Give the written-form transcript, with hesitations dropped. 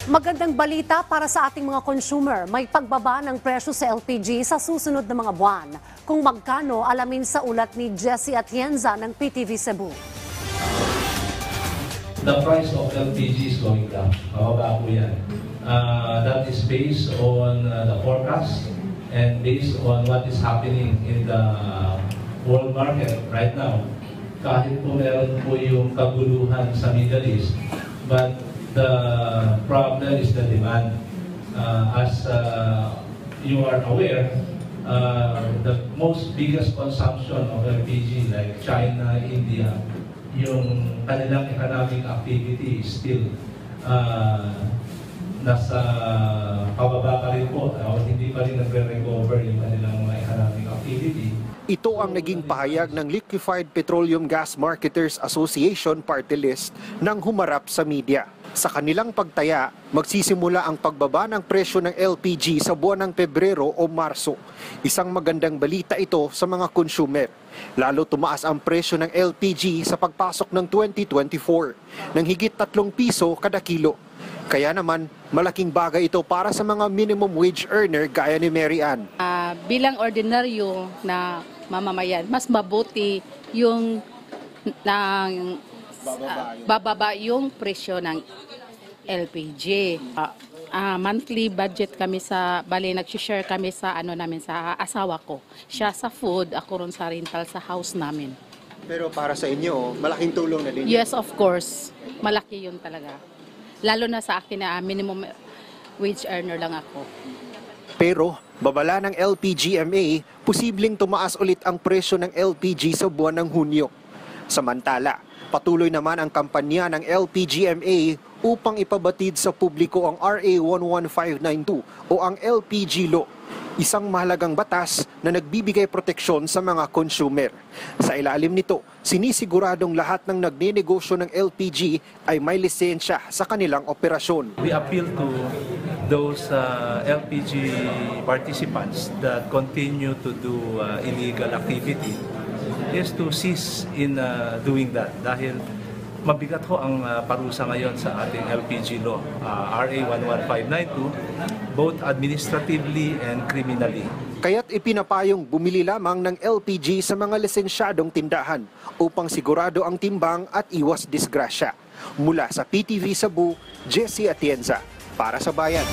Magandang balita para sa ating mga consumer. May pagbaba ng presyo sa LPG sa susunod na mga buwan. Kung magkano, alamin sa ulat ni Jessie Atienza ng PTV Cebu. The price of LPG is going down. Mababa po yan. That is based on the forecast and based on what is happening in the world market right now. Kahit po meron po yung kaguluhan sa Middle East, but the problem is the demand. As you are aware, the most biggest consumption of LPG like China, India, yung kanilang economic activity is still nasa pababa pa rin po, hindi pa rin nagre-recover yung kanilang mga economic activity. Ito ang naging pahayag ng Liquefied Petroleum Gas Marketers Association Party List nang humarap sa media. Sa kanilang pagtaya, magsisimula ang pagbaba ng presyo ng LPG sa buwan ng Pebrero o Marso. Isang magandang balita ito sa mga consumer. Lalo tumaas ang presyo ng LPG sa pagpasok ng 2024 ng higit 3 piso kada kilo. Kaya naman, malaking bagay ito para sa mga minimum wage earner gaya ni Mary Ann. Bilang ordinaryo na mamamayan, mas mabuti yung bababa yung presyo ng LPG. Monthly budget kami bali nag-share kami sa namin sa asawa ko. Siya sa food, ako ron sa rental sa house namin. Pero para sa inyo, malaking tulong na din. Yes, of course. Malaki yun talaga. Lalo na sa akin na minimum wage earner lang ako. Pero, babala ng LPGMA, posibleng tumaas ulit ang presyo ng LPG sa buwan ng Hunyo. Samantala, patuloy naman ang kampanya ng LPGMA upang ipabatid sa publiko ang RA 11592 o ang LPG Law, isang mahalagang batas na nagbibigay proteksyon sa mga consumer. Sa ilalim nito, sinisiguradong lahat ng nagnenegosyo ng LPG ay may lisensya sa kanilang operasyon. We appeal to those LPG participants that continue to do illegal activity is to cease in doing that dahil mabigat ho ang parusa ngayon sa ating LPG law, RA 11592, both administratively and criminally. Kaya't ipinapayong bumili lamang ng LPG sa mga lisensyadong tindahan upang sigurado ang timbang at iwas disgrasya. Mula sa PTV Cebu, Jessie Atienza, para sa Bayan.